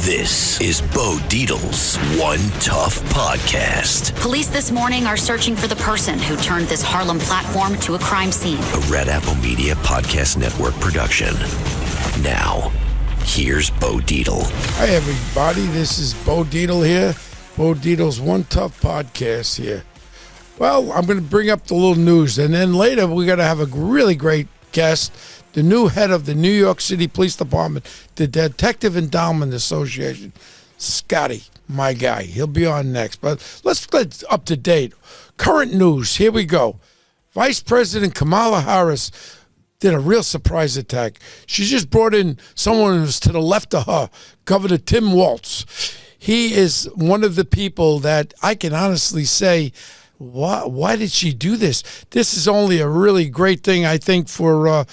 This is Bo Dietl's One Tough Podcast. Police this morning are searching for the person who turned this Harlem platform to a crime scene. A Red Apple Media Podcast Network production. Now, here's Bo Dietl. Hi, everybody. This is Bo Dietl here. Bo Dietl's One Tough Podcast here. Well, I'm going to bring up the little news, and then later we're going to have a really great guest, the new head of the New York City Police Department, the Detective Endowment Association, Scotty, my guy. He'll be on next. But let's get up to date. Current news. Here we go. Vice President Kamala Harris did a real surprise attack. She just brought in someone who's to the left of her, Governor Tim Walz. He is one of the people that I can honestly say, why did she do this? This is only a really great thing, I think, for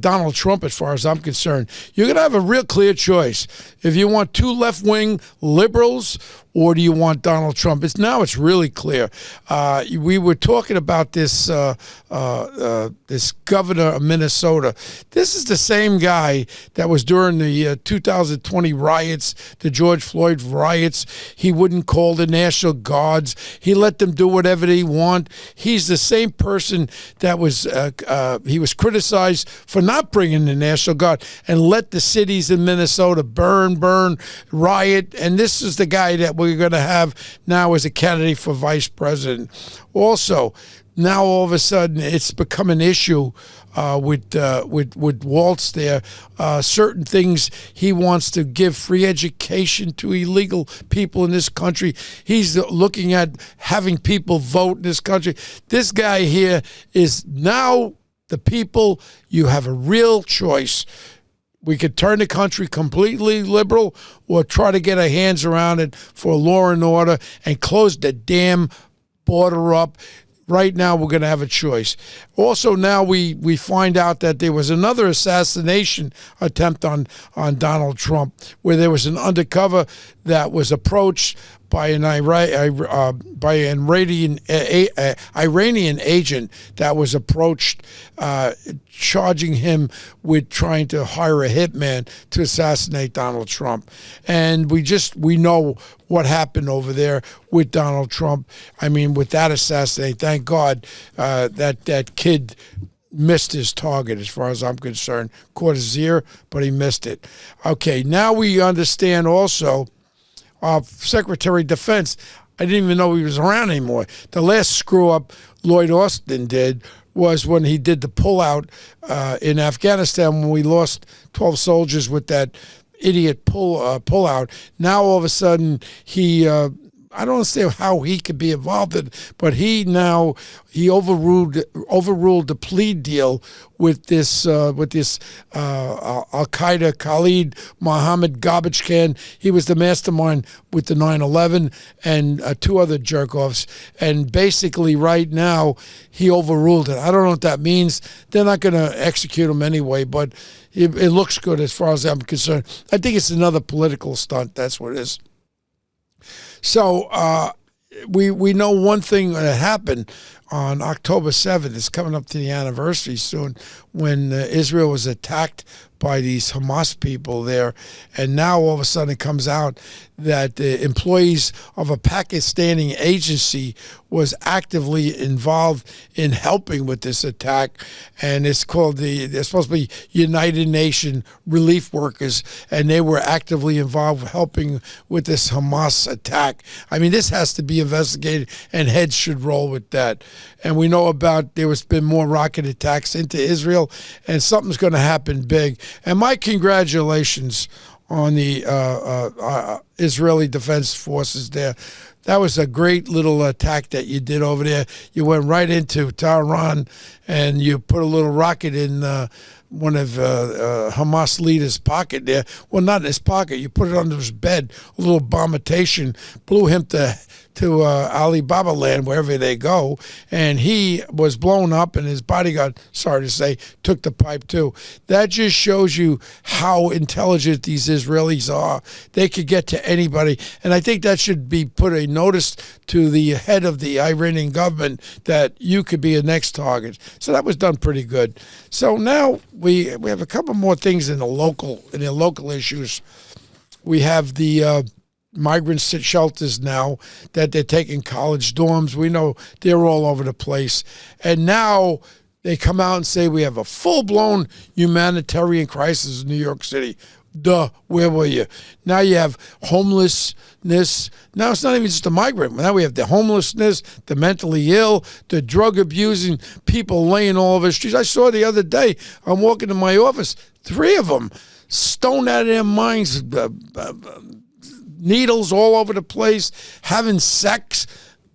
Donald Trump, as far as I'm concerned. You're going to have a real clear choice. If you want two left-wing liberals, or do you want Donald Trump? It's really clear. We were talking about this this governor of Minnesota. This is the same guy that was during the 2020 riots, the George Floyd riots. He wouldn't call the National Guards. He let them do whatever they want. He's the same person that was he was criticized for not bringing the National Guard and let the cities in Minnesota burn, riot. And this is the guy that we're going to have now as a candidate for vice president. Also, now all of a sudden it's become an issue with Walz there. Certain things he wants to give free education to illegal people in this country. He's looking at having people vote in this country. This guy here is now the people. You have a real choice. We could turn the country completely liberal or try to get our hands around it for law and order and close the damn border up. Right now, we're going to have a choice. Also, now we find out that there was another assassination attempt on Donald Trump, where there was an undercover that was approached by an Iranian agent that was approached, charging him with trying to hire a hitman to assassinate Donald Trump. And we know what happened over there with Donald Trump. I mean, with that assassination, thank God that kid missed his target, as far as I'm concerned. Caught his ear, but he missed it. Okay, now we understand also our Secretary of Defense. I didn't even know he was around anymore. The last screw-up Lloyd Austin did was when he did the pullout in Afghanistan, when we lost 12 soldiers with that idiot pullout. Now all of a sudden he I don't understand how he could be involved in it, but he overruled the plea deal with this Al Qaeda Khalid Mohammed garbage can. He was the mastermind with the 9/11 and two other jerk-offs. And basically right now he overruled it. I don't know what that means. They're not going to execute him anyway, but it looks good as far as I'm concerned. I think it's another political stunt. That's what it is. So we know one thing that happened on October 7th. It's coming up to the anniversary soon, when Israel was attacked by these Hamas people there. And now all of a sudden it comes out that the employees of a Pakistani agency was actively involved in helping with this attack. And it's called they're supposed to be United Nations Relief Workers, and they were actively involved with helping with this Hamas attack. I mean, this has to be investigated, and heads should roll with that. And we know there has been more rocket attacks into Israel, and something's going to happen big. And my congratulations on the Israeli Defense Forces there. That was a great little attack that you did over there. You went right into Tehran, and you put a little rocket in one of Hamas leader's pocket there. Well, not in his pocket. You put it under his bed, a little bombitation, blew him to Alibaba land, wherever they go, and he was blown up, and his bodyguard, sorry to say, took the pipe too. That just shows you how intelligent these Israelis are. They could get to anybody, and I think that should be put a notice to the head of the Iranian government that you could be a next target. So that was done pretty good. So now we have a couple more things in the local issues. We have the migrant shelters now that they're taking college dorms. We know they're all over the place. And now they come out and say we have a full-blown humanitarian crisis in New York City. Duh, where were you? Now you have homelessness. Now it's not even just the migrant. Now we have the homelessness, the mentally ill, the drug abusing people laying all over the streets. I saw the other day, I'm walking to my office, 3 of them stoned out of their minds, needles all over the place, having sex,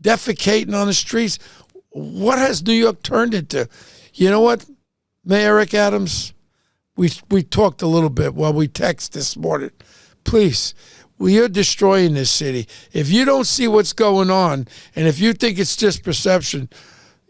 defecating on the streets. What has New York turned into? You know what, Mayor Eric Adams? We talked a little bit while we text this morning. Please, we are destroying this city. If you don't see what's going on, and if you think it's just perception,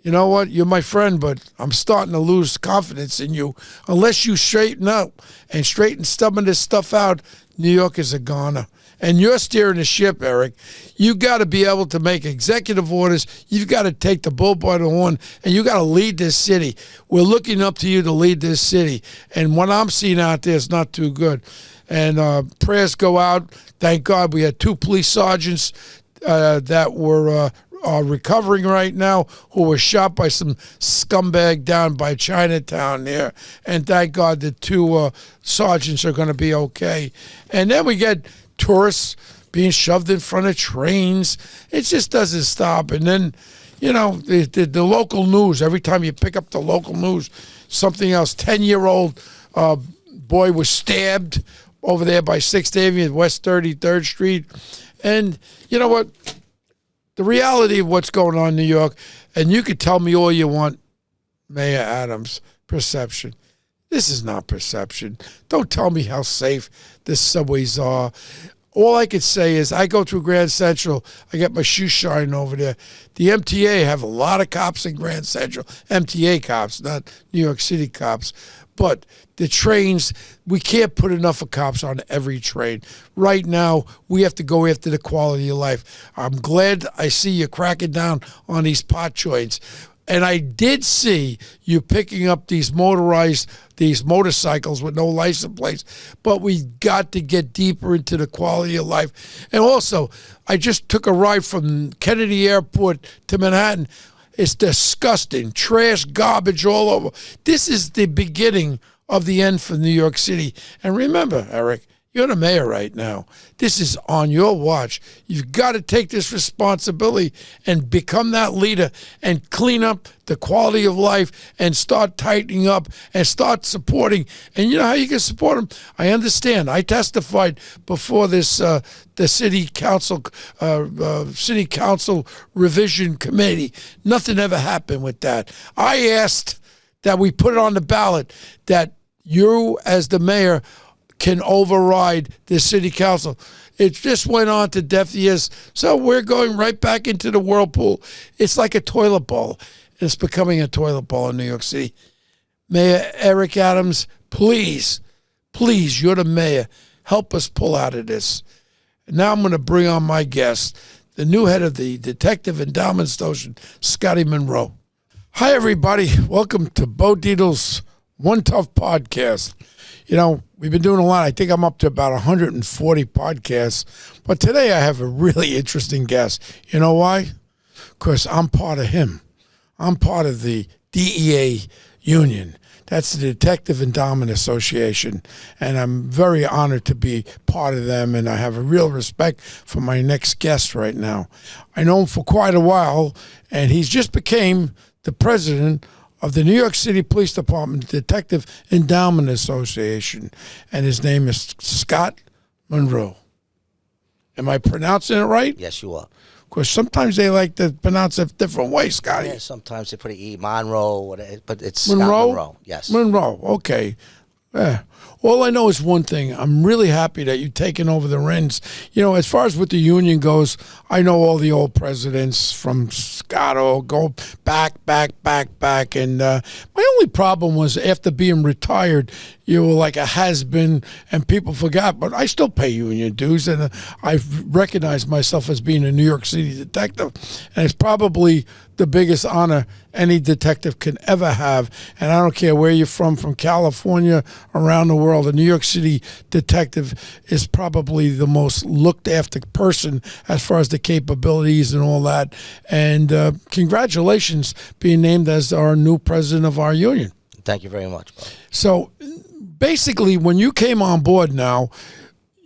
you know what? You're my friend, but I'm starting to lose confidence in you. Unless you straighten up and straighten some of this stuff out, New York is a goner. And you're steering the ship, Eric. You got to be able to make executive orders. You've got to take the bull by the horn, and you got to lead this city. We're looking up to you to lead this city. And what I'm seeing out there is not too good. And prayers go out. Thank God we had 2 police sergeants that were are recovering right now, who were shot by some scumbag down by Chinatown there. And thank God the 2 sergeants are going to be okay. And then we get tourists being shoved in front of trains. It just doesn't stop. And then, you know, the local news, every time you pick up the local news, something else. 10-year-old boy was stabbed over there by 6th Avenue, West 33rd Street. And you know what? The reality of what's going on in New York, and you could tell me all you want, Mayor Adams, perception. This is not perception. Don't tell me how safe the subways are. All I could say is I go through Grand Central. I get my shoe shine over there. The MTA have a lot of cops in Grand Central. MTA cops, not New York City cops. But the trains, we can't put enough of cops on every train. Right now, we have to go after the quality of life. I'm glad I see you cracking down on these pot joints. And I did see you picking up these motorcycles with no license plates. But we got to get deeper into the quality of life. And also, I just took a ride from Kennedy Airport to Manhattan. It's disgusting. Trash, garbage all over. This is the beginning of the end for New York City. And remember, Eric, you're the mayor right now. This is on your watch. You've got to take this responsibility and become that leader and clean up the quality of life and start tightening up and start supporting. And you know how you can support them? I understand. I testified before this the city council revision committee. Nothing ever happened with that. I asked that we put it on the ballot that you as the mayor can override the city council. It just went on to deaf ears. So we're going right back into the whirlpool. It's like a toilet bowl. It's becoming a toilet bowl in New York City. Mayor Eric Adams, please, you're the mayor. Help us pull out of this. And now I'm going to bring on my guest, the new head of the Detective Endowment Association, Scott Munro. Hi, everybody. Welcome to Bo Dietl's One Tough Podcast. You know, we've been doing a lot. I think I'm up to about 140 podcasts. But today I have a really interesting guest. You know why? Because I'm part of him. I'm part of the DEA union. That's the Detective Endowment Association. And I'm very honored to be part of them. And I have a real respect for my next guest right now. I know him for quite a while. And he's just became the president of the New York City Police Department Detective Endowment Association. And his name is Scott Munro. Am I pronouncing it right? Yes, you are. Because sometimes they like to pronounce it a different way, Scotty. Yeah, sometimes they put an E, Monroe, but it's Munro? Scott Munro. Yes. Munro, okay. Yeah. All I know is one thing. I'm really happy that you've taken over the reins. You know, as far as with the union goes, I know all the old presidents from Scotto go back. And my only problem was after being retired, you were like a has-been and people forgot. But I still pay union dues, and I've recognized myself as being a New York City detective. And it's probably the biggest honor any detective can ever have. And I don't care where you're from California, around the world. world, a New York City detective is probably the most looked after person as far as the capabilities and all that. And congratulations being named as our new president of our union. Thank you very much, Bob. So basically, when you came on board now,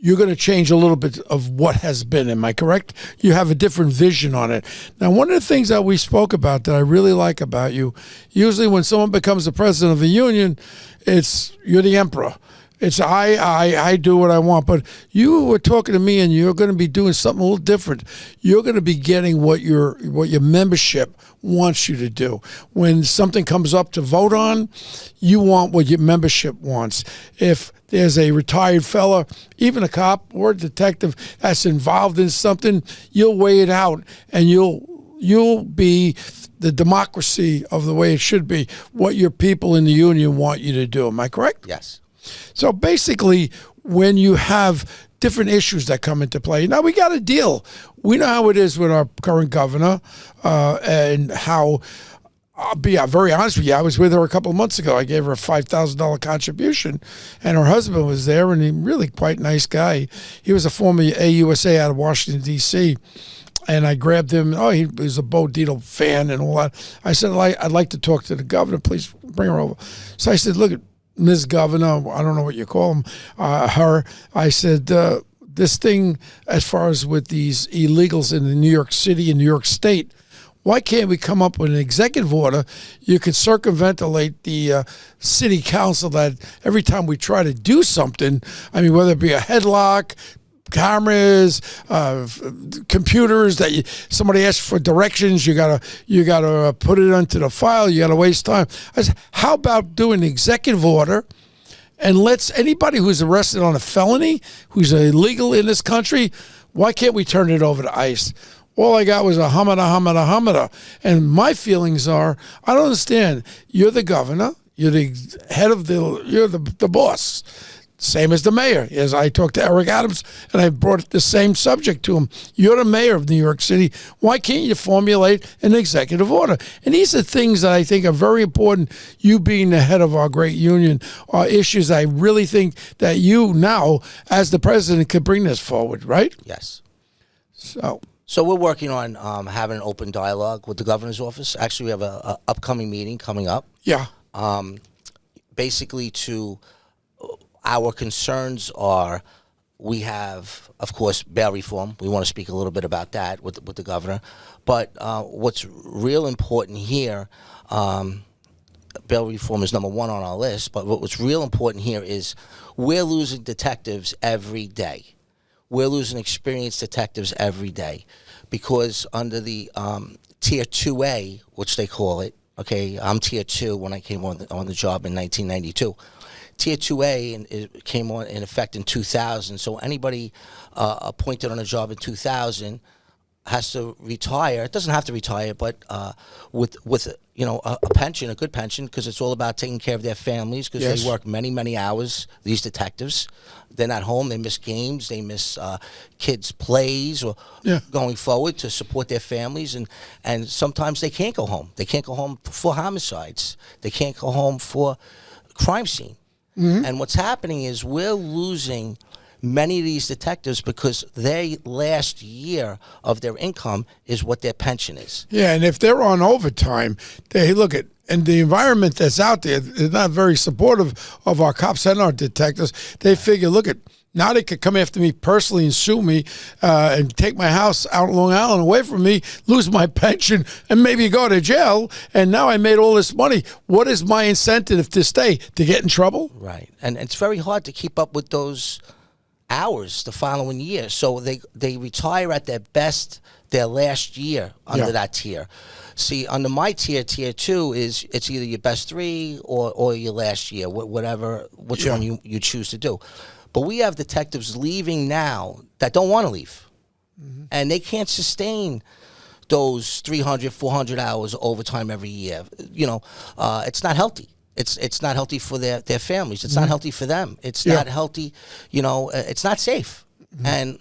you're going to change a little bit of what has been. Am I correct? You have a different vision on it. Now, one of the things that we spoke about that I really like about you, usually when someone becomes the president of a union, it's you're the emperor. It's I do what I want. But you were talking to me, and you're going to be doing something a little different. You're going to be getting what your membership wants you to do. When something comes up to vote on, you want what your membership wants. If there's a retired fella, even a cop or a detective that's involved in something, you'll weigh it out, and you'll be the democracy of the way it should be, what your people in the union want you to do. Am I correct? Yes. So basically, when you have different issues that come into play, now we got a deal. We know how it is with our current governor, and how, I'll be very honest with you, I was with her a couple of months ago. I gave her a $5,000 contribution, and her husband was there, and he really quite nice guy. He was a former AUSA out of Washington, D.C., and I grabbed him. Oh, he was a Bo Dietl fan and all that. I said, I'd like to talk to the governor. Please bring her over. So I said, look, Ms. Governor, I don't know what you call him, her. I said, this thing, as far as with these illegals in the New York City and New York State, why can't we come up with an executive order? You could circumventilate the city council that every time we try to do something, I mean, whether it be a headlock, cameras, computers that somebody asks for directions, you gotta put it onto the file. You gotta waste time. I said, how about doing an executive order, and let's anybody who's arrested on a felony, who's illegal in this country, why can't we turn it over to ICE? All I got was a hamada. And my feelings are, I don't understand. You're the governor. You're the head of you're the boss. Same as the mayor. As I talked to Eric Adams, and I brought the same subject to him. You're the mayor of New York City. Why can't you formulate an executive order? And these are things that I think are very important. You being the head of our great union are issues I really think that you now, as the president, could bring this forward, right? Yes. So we're working on having an open dialogue with the governor's office. Actually, we have a upcoming meeting coming up. Yeah. Basically, our concerns are, we have, of course, bail reform. We want to speak a little bit about that with the governor. But what's real important here, bail reform is number one on our list, but what's real important here is we're losing detectives every day. We're losing experienced detectives every day because under the Tier 2A, which they call it, okay, I'm Tier 2 when I came on the job in 1992. Tier 2A and it came on in effect in 2000. So anybody appointed on a job in 2000 has to retire. It doesn't have to retire, but with a pension, a good pension, because it's all about taking care of their families. Because Yes. they work many hours. These detectives, they're not home. They miss games. They miss kids' plays or going forward to support their families. And sometimes they can't go home. They can't go home for homicides. They can't go home for crime scene. Mm-hmm. And what's happening is we're losing many of these detectives because their last year of their income is what their pension is. Yeah, and if they're on overtime, they look at, and the environment that's out there is not very supportive of our cops and our detectives. They figure, look at, now they could come after me personally and sue me and take my house out on Long Island away from me, lose my pension, and maybe go to jail. And now I made all this money. What is my incentive to stay? To get in trouble? Right. And it's very hard to keep up with those hours the following year. So they retire at their best their last year under that tier. See, under my tier 2 is it's either your best 3 or your last year, which one you choose to do. But we have detectives leaving now that don't want to leave. Mm-hmm. And they can't sustain those 300, 400 hours of overtime every year. It's not healthy. It's not healthy for their families. It's not healthy for them. It's not healthy. It's not safe. Mm-hmm. And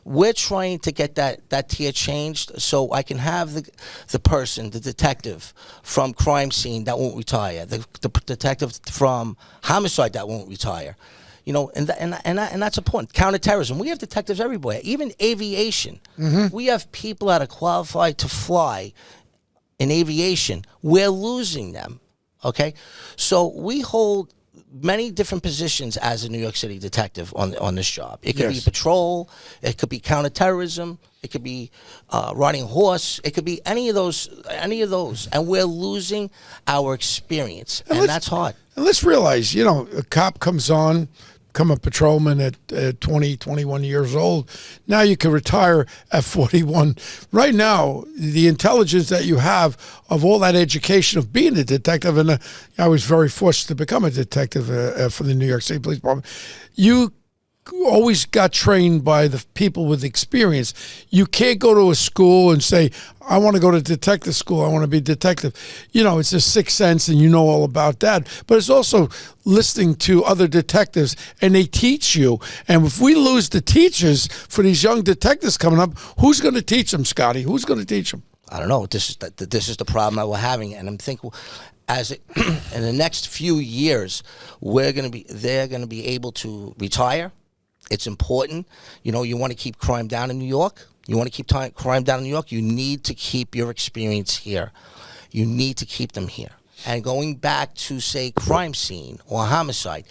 we're trying to get that tier changed so I can have the person, the detective from crime scene that won't retire, the detective from homicide that won't retire. And that's important. Counterterrorism. We have detectives everywhere. Even aviation. We have people that are qualified to fly in aviation. We're losing them. Okay, so we hold many different positions as a New York City detective on this job. It could be patrol. It could be counterterrorism. It could be riding a horse. It could be any of those. And we're losing our experience, and that's hard. And let's realize, a cop comes on, become a patrolman at 20, 21 years old. Now you can retire at 41. Right now, the intelligence that you have of all that education of being a detective, and I was very fortunate to become a detective for the New York City Police Department, you always got trained by the people with experience. You can't go to a school and say, I want to go to detective school, I want to be a detective. It's a sixth sense, and you know all about that. But it's also listening to other detectives, and they teach you. And if we lose the teachers for these young detectives coming up, who's going to teach them, Scotty? Who's going to teach them? I don't know. This is the problem that we're having, and I'm thinking, in the next few years, they're going to be able to retire. It's important. You want to keep crime down in New York. You want to keep crime down in New York. You need to keep your experience here. You need to keep them here. And going back to, say, crime scene or homicide,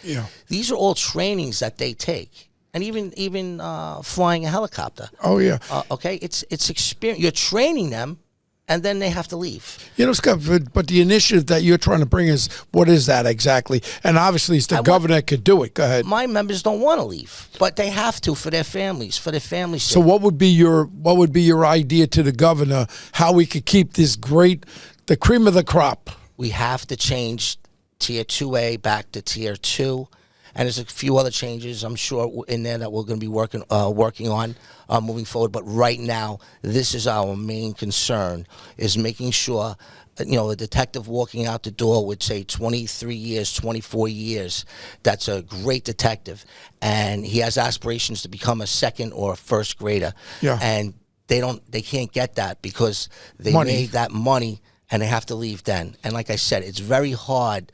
these are all trainings that they take. And even flying a helicopter. Oh, yeah. Okay? It's experience. You're training them, and then they have to leave. Scott, but the initiative that you're trying to bring is, what is that exactly? And obviously it's the governor that could do it. Go ahead. My members don't want to leave, but they have to for their families sake. So what would be your idea to the governor, how we could keep this the cream of the crop? We have to change Tier 2A back to Tier 2. And there's a few other changes, I'm sure, in there that we're going to be working on moving forward. But right now, this is our main concern, is making sure, a detective walking out the door would say 23 years, 24 years, that's a great detective. And he has aspirations to become a second or a first grader. Yeah. And they can't get that because they made that money and they have to leave then. And like I said, it's very hard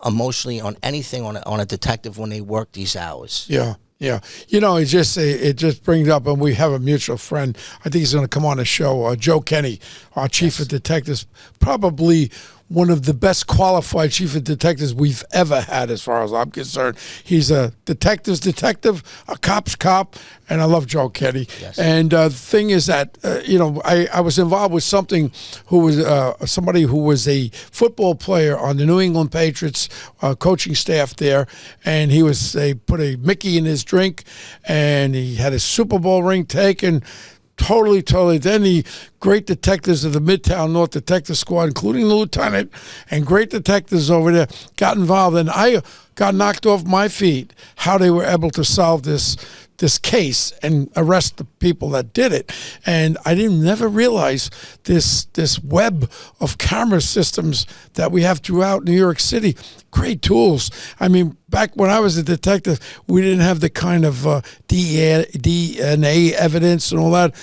emotionally on anything on a detective when they work these hours. Yeah. It just brings up, and we have a mutual friend. I think he's going to come on the show, Joe Kenny, our chief of detectives, probably one of the best qualified chief of detectives we've ever had, as far as I'm concerned. He's a detective's detective, a cop's cop, and I love Joe Kenny. Yes. And the thing is that, I was involved with somebody who was a football player on the New England Patriots coaching staff there, and they put a Mickey in his drink, and he had his Super Bowl ring taken. Totally. Then the great detectives of the Midtown North Detective Squad, including the lieutenant and great detectives over there, got involved. And I got knocked off my feet how they were able to solve this case and arrest the people that did it. And I never realize this web of camera systems that we have throughout New York City. Great tools. I mean, back when I was a detective, we didn't have the kind of DNA evidence and all that.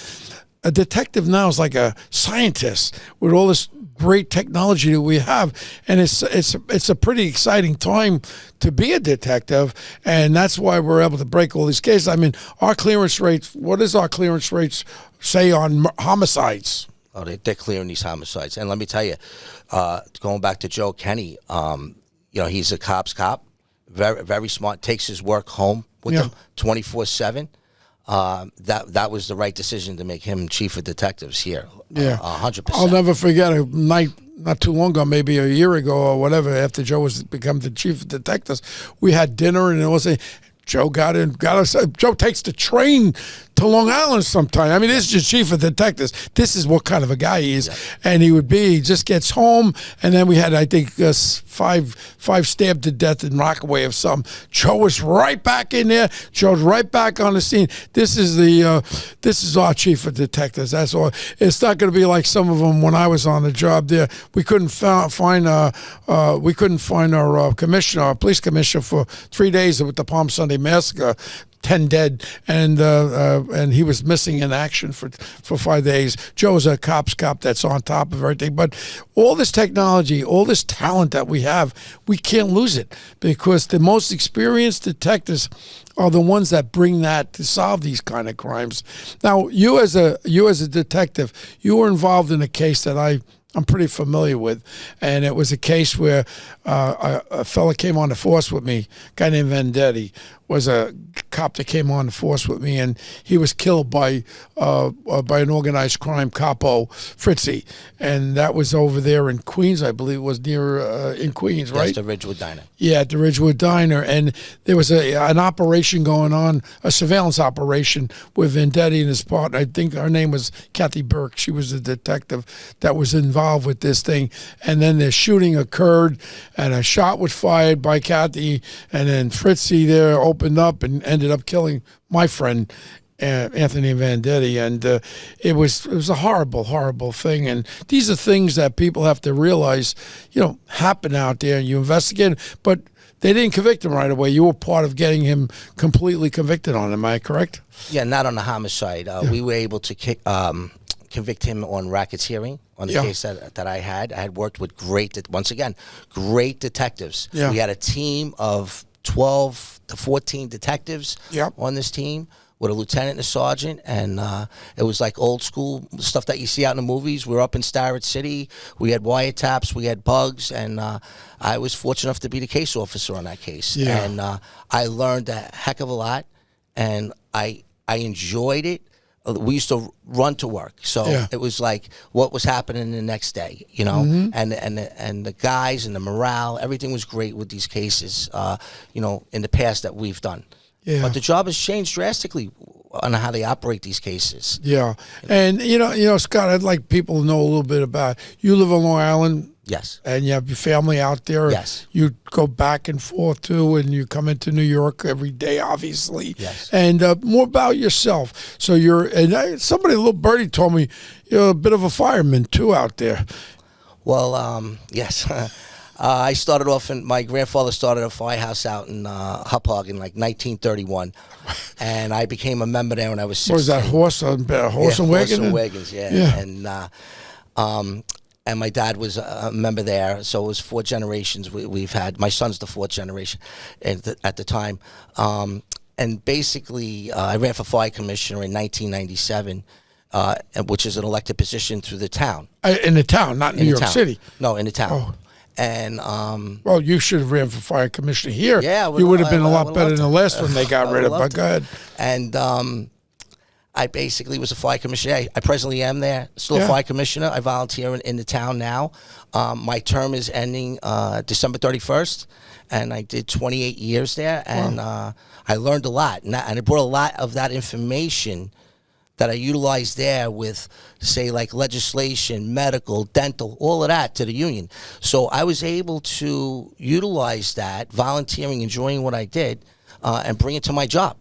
A detective now is like a scientist with all this great technology that we have, and it's a pretty exciting time to be a detective, and that's why we're able to break all these cases. I mean, our clearance rates. What does our clearance rates say on homicides? Oh, they're clearing these homicides, and let me tell you, going back to Joe Kenny, he's a cop's cop, very very smart, takes his work home with him 24/7. That was the right decision to make him chief of detectives here. 100%. I'll never forget a night not too long ago, maybe a year ago or whatever, after Joe was become the chief of detectives. We had dinner, and it was Joe got us. Joe takes the train to Long Island sometime. I mean, this is your chief of detectives. This is what kind of a guy he is. Yeah. And he just gets home, and then we had, I think, five stabbed to death in Rockaway of some. Joe was right back in there. Joe's right back on the scene. This is our chief of detectives. That's all. It's not going to be like some of them when I was on the job there. We couldn't find our commissioner, our police commissioner, for 3 days with the Palm Sunday massacre. 10 dead, and he was missing in action for 5 days. Joe's a cop that's on top of everything. But all this technology, all this talent that we have, we can't lose it, because the most experienced detectives are the ones that bring that to solve these kind of crimes. Now, you as a detective, you were involved in a case that I'm pretty familiar with, and it was a case where a fella came on the force with me, a guy named Vendetti, was a cop that came on the force with me, and he was killed by an organized crime capo, Fritzy, and that was over there in Queens, I believe it was near in Queens, right? Yes, the Ridgewood Diner. Yeah, at the Ridgewood Diner, and there was an operation going on, a surveillance operation with Vendetti and his partner. I think her name was Kathy Burke. She was the detective that was involved with this thing, and then the shooting occurred, and a shot was fired by Kathy, and then Fritzy there opened up and ended up killing my friend Anthony Vendetti, and it was a horrible thing. And these are things that people have to realize, happen out there. And you investigate, but they didn't convict him right away. You were part of getting him completely convicted on it. Am I correct? Yeah, not on the homicide. We were able to convict him on racketeering on the case that I had. I had worked with great detectives. Yeah. We had a team of 12 to 14 detectives on this team, with a lieutenant and a sergeant, and it was like old school stuff that you see out in the movies. We were up in Starrett City. We had wiretaps, we had bugs, and I was fortunate enough to be the case officer on that case. Yeah. And I learned a heck of a lot, and I enjoyed it. We used to run to work, so it was like what was happening the next day, and the guys and the morale, everything was great with these cases, in the past that we've done. Yeah. But the job has changed drastically on how they operate these cases. Yeah, and Scott, I'd like people to know a little bit about. You live on Long Island. Yes. And you have your family out there. Yes. You go back and forth too, and you come into New York every day, obviously. Yes. And more about yourself. So somebody, a little birdie told me, you're a bit of a fireman too out there. Well, yes. I started off, my grandfather started a firehouse out in Hauppauge in like 1931, and I became a member there when I was 16. What was that, horse and wagon? Horse and wagons, yeah. And my dad was a member there, so it was 4 generations we've had. My son's the 4th generation at the time. And basically, I ran for fire commissioner in 1997, which is an elected position through the town. In the town, not in New York City? No, in the town. Oh. And well, you should have ran for fire commissioner here. Yeah, you would have been a lot better than the last one they got rid of. But go ahead. And I basically was a fire commissioner. I presently am there, still a fire commissioner. I volunteer in the town now. My term is ending December 31st, and I did 28 years there, and I learned a lot, and I brought a lot of that information that I utilized there with, say, like legislation, medical, dental, all of that to the union. So I was able to utilize that, volunteering, enjoying what I did, and bring it to my job.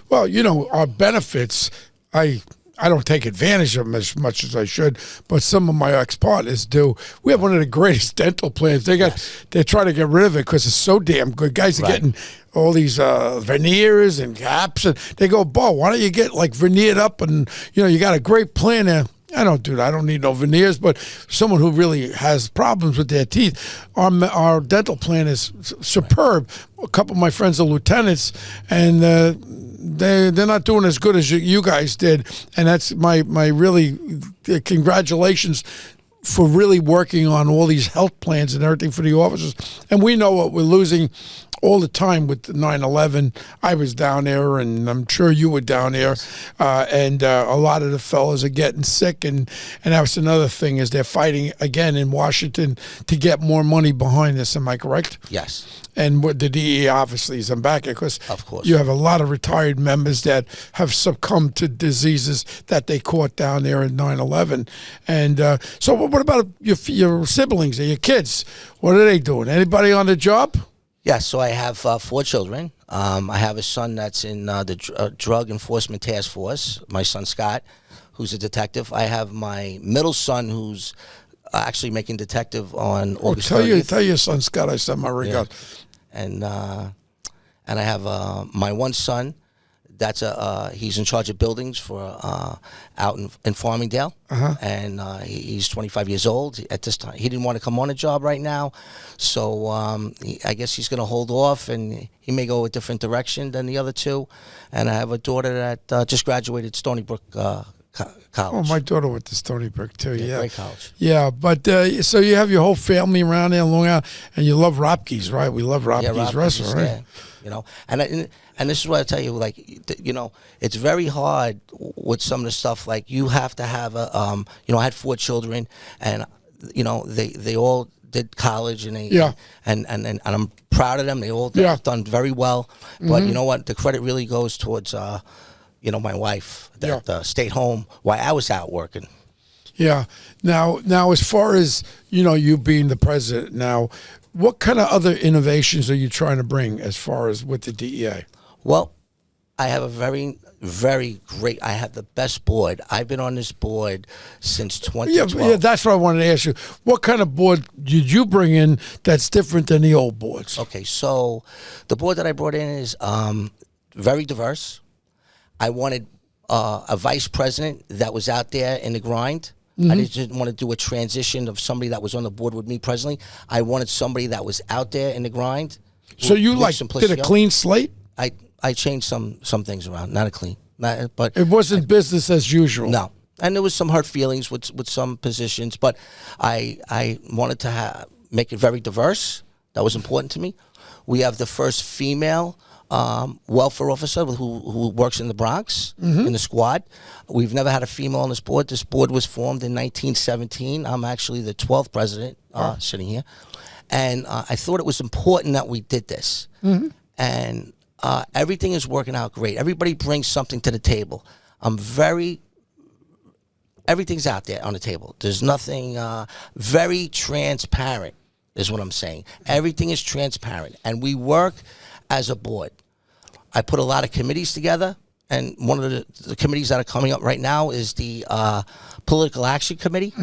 Well, our benefits, I don't take advantage of them as much as I should, but some of my ex-partners do. We have one of the greatest dental plans. They're trying to get rid of it because it's so damn good. Guys are getting all these veneers and caps, and they go, Bo, why don't you get like veneered up, and you got a great plan there. I don't do that. I don't need no veneers, but someone who really has problems with their teeth, our dental plan is superb. A couple of my friends are lieutenants, and they're not doing as good as you guys did, and that's my really congratulations for really working on all these health plans and everything for the officers. And we know what we're losing all the time with 9/11. I was down there, and I'm sure you were down there, and a lot of the fellas are getting sick, and that was another thing, is they're fighting again in Washington to get more money behind this. Am I correct? Yes. And what the DEA obviously is back, because of course you have a lot of retired members that have succumbed to diseases that they caught down there in 9/11. And so what about your siblings or your kids? What are they doing? Anybody on the job? Yeah, so I have 4 children. I have a son that's in the Drug Enforcement Task Force, my son Scott, who's a detective. I have my middle son who's actually making detective on August 30th. Tell your son Scott I sent my regards. Yeah. And I have my one son That's he's in charge of buildings for out in Farmingdale, and he's 25 years old at this time. He didn't want to come on a job right now, so I guess he's going to hold off, and he may go a different direction than the other two. And I have a daughter that just graduated Stony Brook College. Oh, my daughter went to Stony Brook too. Yeah, great college. Yeah, but so you have your whole family around there in Long Island, and you love Ropke's, right? We love Ropke's restaurant, right? Yeah. You know, and this is what I tell you, like, you know, it's very hard with some of the stuff. Like, you have to have a, you know, I had 4 children, and you know, they all did college, and and I'm proud of them. They all done very well. But you know what? The credit really goes towards, you know, my wife that stayed home while I was out working. Yeah. Now, as far as, you know, you being the president now, what kind of other innovations are you trying to bring as far as with the DEA? Well, I have a very, very great, I have the best board. I've been on this board since 2012. Yeah, that's what I wanted to ask you. What kind of board did you bring in that's different than the old boards? Okay, so the board that I brought in is very diverse. I wanted a vice president that was out there in the grind. I didn't want to do a transition of somebody that was on the board with me presently. I wanted somebody that was out there in the grind. So you did a clean slate? I changed some things around, not a clean, but it wasn't business as usual. No, and there was some hurt feelings with some positions, but I wanted to make it very diverse. That was important to me. We have the first female welfare officer who works in the Bronx in the squad. We've never had a female on this board. This board was formed in 1917. I'm actually the 12th president sitting here, and I thought it was important that we did this. And everything is working out great. Everybody brings something to the table. Everything's out there on the table. There's nothing very transparent is what I'm saying. Everything is transparent, and we work as a board. I put a lot of committees together, and one of the committees that are coming up right now is the Political Action Committee,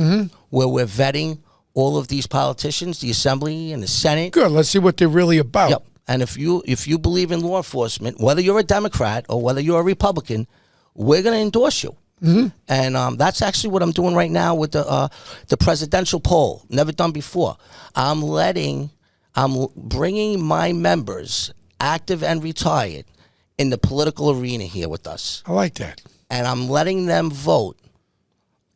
where we're vetting all of these politicians, the Assembly and the Senate. Good. Let's see what they're really about. Yep. And if you believe in law enforcement, whether you're a Democrat or whether you're a Republican, we're going to endorse you. And that's actually what I'm doing right now with the presidential poll. Never done before. I'm bringing my members, active and retired, in the political arena here with us. I like that. And I'm letting them vote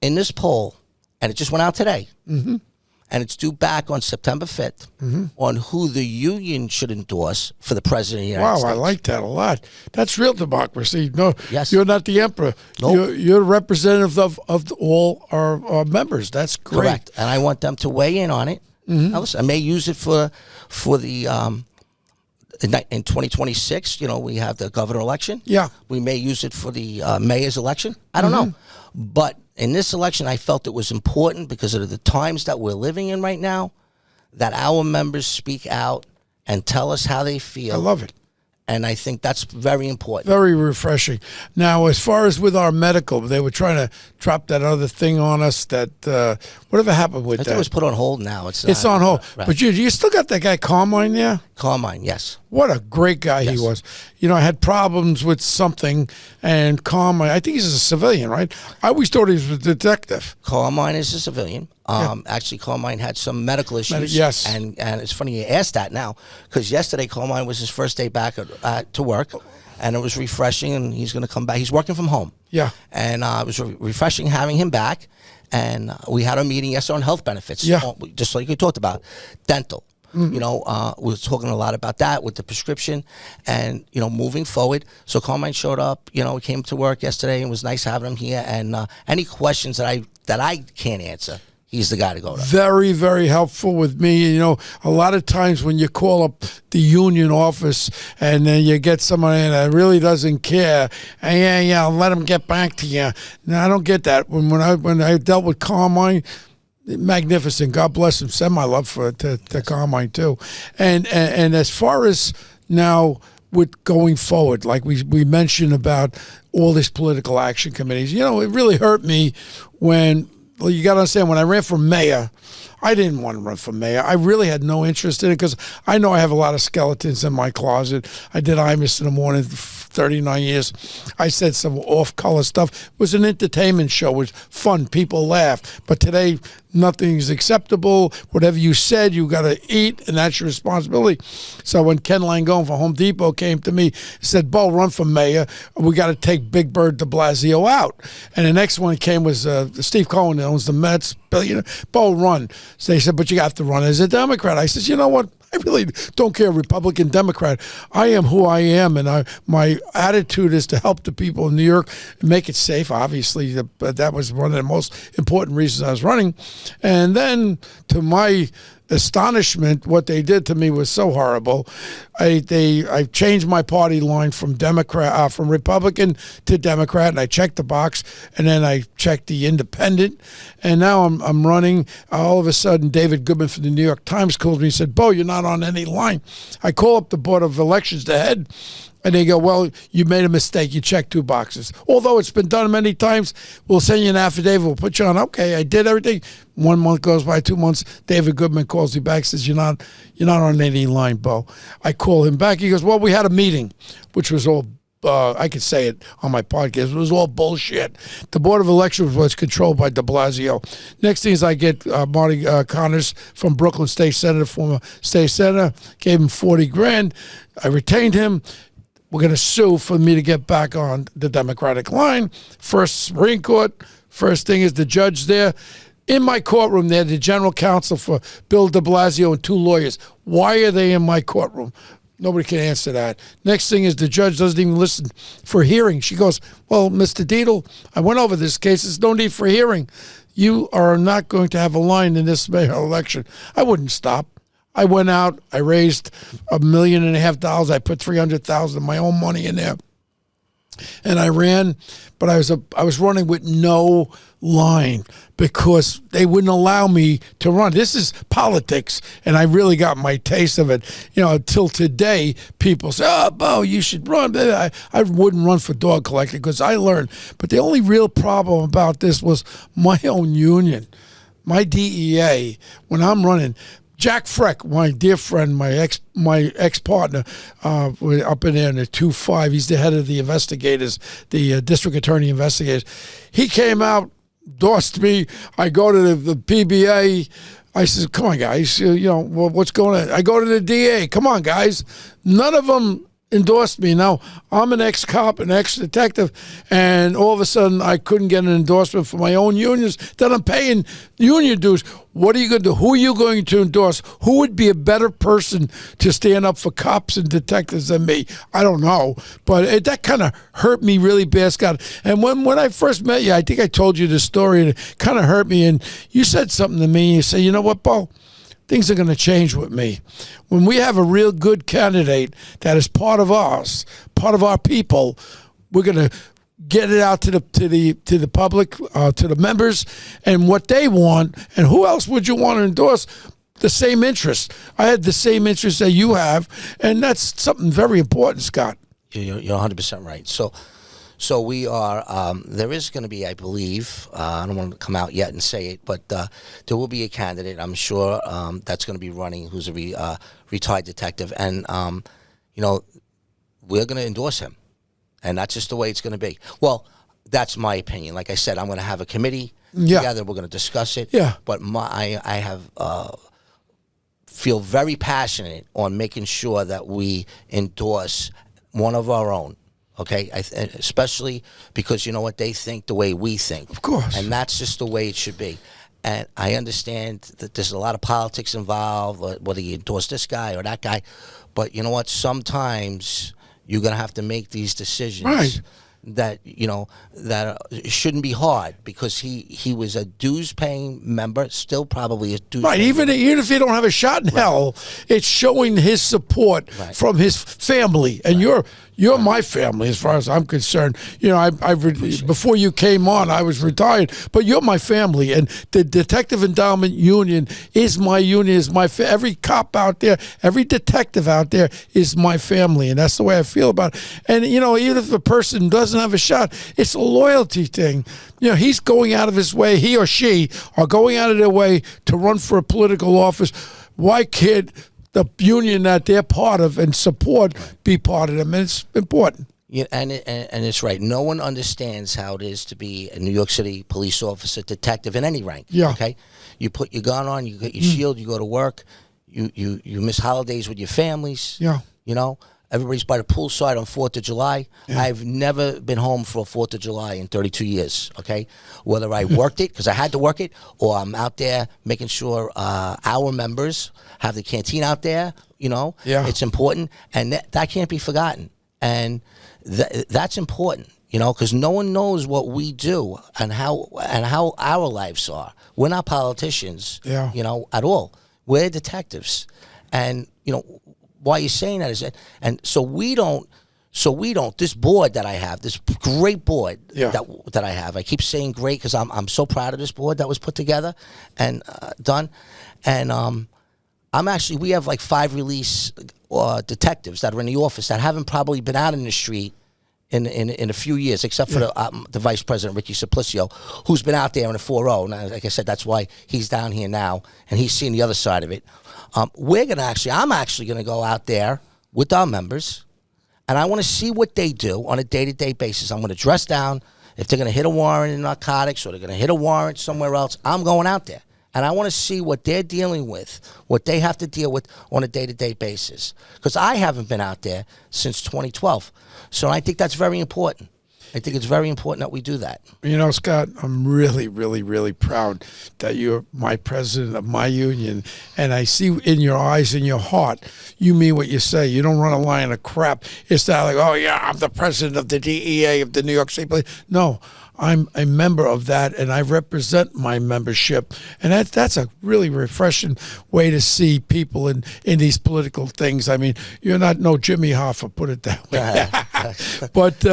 in this poll, and it just went out today. And it's due back on September 5th on who the union should endorse for the president of the United States. Wow, I like that a lot. That's real democracy. No, Yes. You're not the emperor. Nope. You're a representative of all our members. That's great. Correct. And I want them to weigh in on it. Now, listen, I may use it for the in 2026. You know, we have the governor election. Yeah. We may use it for the mayor's election. I don't know, but in this election, I felt it was important because of the times that we're living in right now, that our members speak out and tell us how they feel. I love it. And I think that's very important. Very refreshing. Now, as far as with our medical, they were trying to drop that other thing on us. That whatever happened with I that? think it was put on hold now. It's on hold. Right. But you still got that guy Carmine there? Carmine, yes. What a great guy he was. You know, I had problems with something, and Carmine, I think he's a civilian, right? I always thought he was a detective. Carmine is a civilian. Actually, Carmine had some medical issues. Yes. And it's funny you asked that now, because yesterday Carmine was his first day back to work, and it was refreshing, and he's going to come back. He's working from home. Yeah. And it was refreshing having him back, and we had a meeting yesterday on health benefits. Yeah. Just like you talked about. Dental. You know, we were talking a lot about that with the prescription and, you know, moving forward. So Carmine showed up, you know, he came to work yesterday, and it was nice having him here. And any questions that I can't answer, he's the guy to go to. Very, very helpful with me. You know, a lot of times when you call up the union office and then you get somebody that really doesn't care, and I'll let him get back to you. No, I don't get that. When I dealt with Carmine, magnificent. God bless him. Send my love to Carmine too. And as far as now with going forward, like we mentioned about all this political action committees, you know, it really hurt me when. Well, you got to understand, when I ran for mayor, I didn't want to run for mayor. I really had no interest in it because I know I have a lot of skeletons in my closet. I did Imus in the morning 39 years. I said some off-color stuff. It was an entertainment show. It was fun. People laughed. But today, nothing's acceptable. Whatever you said, you got to eat, and that's your responsibility. So when Ken Langone from Home Depot came to me, he said, Bo, run for mayor. We got to take Big Bird de Blasio out. And the next one came was Steve Cohen, that owns the Mets. Billionaire. Bo, run. So they said, but you have to run as a Democrat. I said, you know what? I really don't care, Republican, Democrat. I am who I am, and my attitude is to help the people in New York and make it safe, obviously. That was one of the most important reasons I was running. And then, to my astonishment, what they did to me was so horrible. I changed my party line from Republican to Democrat, and I checked the box, and then I checked the independent, and now I'm running. All of a sudden, David Goodman from the New York Times calls me and said, Bo, you're not on any line. I call up the Board of Elections, the head, and they go, well, you made a mistake. You checked 2 boxes. Although it's been done many times, we'll send you an affidavit. We'll put you on. Okay, I did everything. 1 month goes by, 2 months. David Goodman calls me back, says, you're not on any line, Bo. I call him back. He goes, well, we had a meeting, which was all, I could say it on my podcast. It was all bullshit. The Board of Elections was controlled by de Blasio. Next thing is I get Marty Connors from Brooklyn State Senator, former state senator, gave him $40,000. I retained him. We're going to sue for me to get back on the Democratic line. First Supreme Court. First thing is the judge there. In my courtroom there, the general counsel for Bill de Blasio and 2 lawyers. Why are they in my courtroom? Nobody can answer that. Next thing is the judge doesn't even listen for hearing. She goes, well, Mr. Dietl, I went over this case. There's no need for hearing. You are not going to have a line in this mayoral election. I wouldn't stop. I went out. I raised $1.5 million. I put $300,000 of my own money in there, and I ran. But I was running with no line because they wouldn't allow me to run. This is politics, and I really got my taste of it. Until today, people say, "Oh, Bo, you should run." I wouldn't run for dog collecting because I learned. But the only real problem about this was my own union, my DEA. When I'm running. Jack Freck, my dear friend, my ex-partner, up in there in the 2-5. He's the head of the investigators, the district attorney investigators. He came out, endorsed me. I go to the PBA. I said, come on, guys. What's going on? I go to the DA. Come on, guys. None of them endorsed me. Now, I'm an ex-cop, an ex-detective, and all of a sudden I couldn't get an endorsement for my own unions that I'm paying union dues. What are you going to do? Who are you going to endorse? Who would be a better person to stand up for cops and detectives than me? I don't know, but that kind of hurt me really bad, Scott. And when I first met you, I think I told you the story, and it kind of hurt me, and you said something to me. You said, you know what, Bo? Things are going to change with me. When we have a real good candidate that is part of us, part of our people, we're going to get it out to the public, to the members, and what they want. And who else would you want to endorse? The same interest. I had the same interest that you have, and that's something very important, Scott. You're 100% right. So we are, there is going to be, I believe, I don't want to come out yet and say it, but there will be a candidate, I'm sure, that's going to be running who's a retired detective. And, we're going to endorse him. And that's just the way it's going to be. Well, that's my opinion. Like I said, I'm going to have a committee together. We're going to discuss it. Yeah. But I have feel very passionate on making sure that we endorse one of our own. Okay, especially because you know what, they think the way we think. Of course. And that's just the way it should be. And I understand that there's a lot of politics involved, whether you endorse this guy or that guy. But you know what, sometimes you're going to have to make these decisions. Right. That shouldn't be hard because he was a dues-paying member, still probably a dues. Right, even if you don't have a shot in hell, it's showing his support from his family, and You're my family as far as I'm concerned. You know, before you came on, I was retired, but you're my family. And the Detective Endowment Union is my union, every cop out there, every detective out there is my family. And that's the way I feel about it. And, you know, even if a person doesn't have a shot, it's a loyalty thing. You know, he's going out of his way, he or she are going out of their way to run for a political office. Why can't the union that they're part of and support be part of them? And it's important. Yeah, and it's right. No one understands how it is to be a New York City police officer, detective in any rank. Yeah. Okay, you put your gun on, you get your shield, you go to work, you miss holidays with your families. Yeah. You know, everybody's by the poolside on 4th of July. Yeah. I've never been home for a 4th of July in 32 years. Okay, whether I worked it because I had to work it, or I'm out there making sure our members have the canteen out there. You know, it's important, and that can't be forgotten. And that's important, you know, because no one knows what we do and how our lives are. We're not politicians, you know, at all. We're detectives, and you know why you're saying that is that, and so we don't. This board that I have, this great board that I have, I keep saying great because I'm so proud of this board that was put together and done, and we have like 5 release detectives that are in the office that haven't probably been out in the street in a few years, except for the vice president, Ricky Simplicio, who's been out there in a 4-0. And like I said, that's why he's down here now, and he's seen the other side of it. I'm actually going to go out there with our members, and I want to see what they do on a day-to-day basis. I'm going to dress down. If they're going to hit a warrant in narcotics or they're going to hit a warrant somewhere else, I'm going out there. And I want to see what they're dealing with, what they have to deal with on a day-to-day basis. Because I haven't been out there since 2012. So I think that's very important. I think it's very important that we do that. You know, Scott, I'm really, really, really proud that you're my president of my union. And I see in your eyes, in your heart, you mean what you say. You don't run a line of crap. It's not like, oh, yeah, I'm the president of the DEA of the New York City Police. No, I'm a member of that, and I represent my membership. And that's a really refreshing way to see people in these political things. I mean, you're not no Jimmy Hoffa, put it that way. But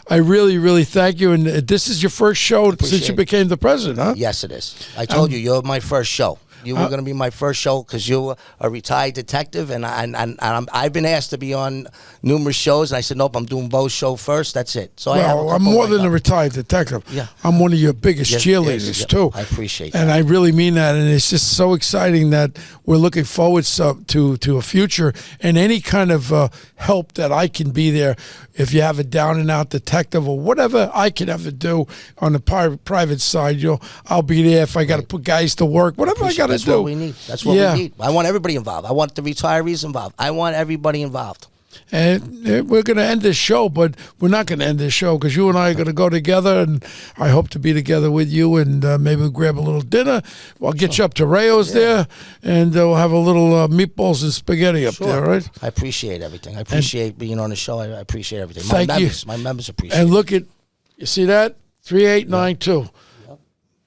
I really, really thank you. And this is your first show since you became the president, huh? Yes, it is. I told you're my first show. You were going to be my first show because you're a retired detective, and I've been asked to be on numerous shows, and I said, nope, I'm doing Bo's show first. That's it. So I'm more than a retired detective. Yeah. I'm one of your biggest cheerleaders, too. I appreciate that. And I really mean that, and it's just so exciting that we're looking forward to a future, and any kind of help that I can be there. If you have a down-and-out detective or whatever I can ever do on the private side, I'll be there. If I got to put guys to work, whatever I got to do. That's what we need. That's what we need. I want everybody involved. I want the retirees involved. I want everybody involved. And we're going to end this show, but we're not going to end this show because you and I are going to go together, and I hope to be together with you, and maybe we'll grab a little dinner. I'll get you up to Rayo's there, and we'll have a little meatballs and spaghetti up there, right? I appreciate everything. I appreciate being on the show. I appreciate everything. Thank you. My members appreciate it. And look you see that? 3892.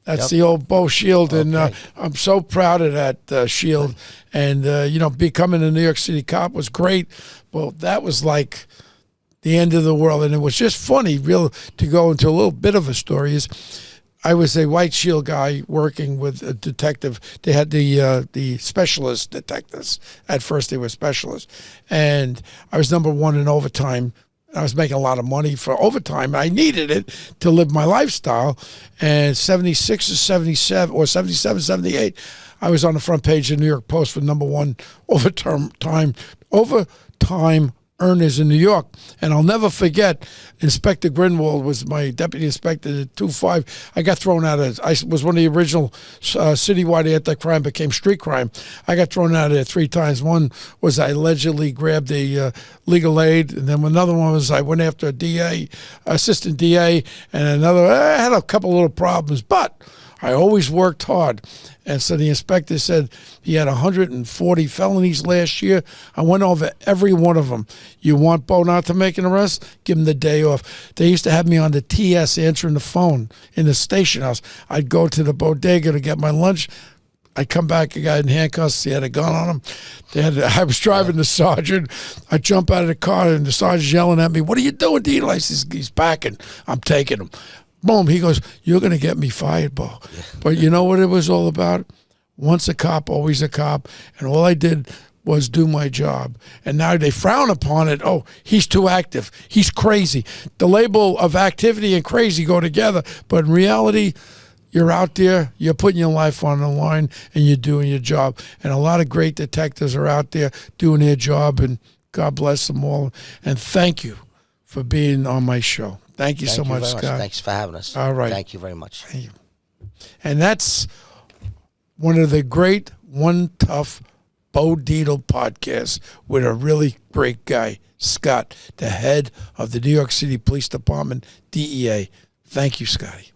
That's the old Bo shield, and I'm so proud of that shield. And, becoming a New York City cop was great. Well, that was like the end of the world. And it was just funny, to go into a little bit of a story. I was a white shield guy working with a detective. They had the specialist detectives. At first, they were specialists. And I was number 1 in overtime. I was making a lot of money for overtime. I needed it to live my lifestyle. And 76 or 77 or 77, 78, I was on the front page of the New York Post for number 1 overtime earners in New York. And I'll never forget, Inspector Grinwald was my deputy inspector at 2-5. I got thrown out of, I was one of the original citywide anti-crime, became street crime. I got thrown out of there 3 times. One was I allegedly grabbed a legal aid, and then another one was I went after a DA, assistant DA, and another, I had a couple little problems, but I always worked hard. And so the inspector said he had 140 felonies last year. I went over every one of them. You want Bo not to make an arrest? Give him the day off. They used to have me on the TS answering the phone in the station house. I'd go to the bodega to get my lunch, I come back, a guy in handcuffs. He had a gun on him. I was driving the sergeant. I jump out of the car, and the sergeant's yelling at me, "What are you doing, Dietl?" I says, "He's backing. I'm taking him." Boom. He goes, "You're going to get me fired, Bo." Yeah. But you know what it was all about? Once a cop, always a cop. And all I did was do my job. And now they frown upon it. Oh, he's too active. He's crazy. The label of activity and crazy go together. But in reality, you're out there, you're putting your life on the line, and you're doing your job. And a lot of great detectives are out there doing their job, and God bless them all. And thank you for being on my show. Thank you so much, Scott. Thanks for having us. All right. Thank you very much. Thank you. And that's one of the great One Tough Bo Dietl podcasts with a really great guy, Scott, the head of the New York City Police Department, DEA. Thank you, Scotty.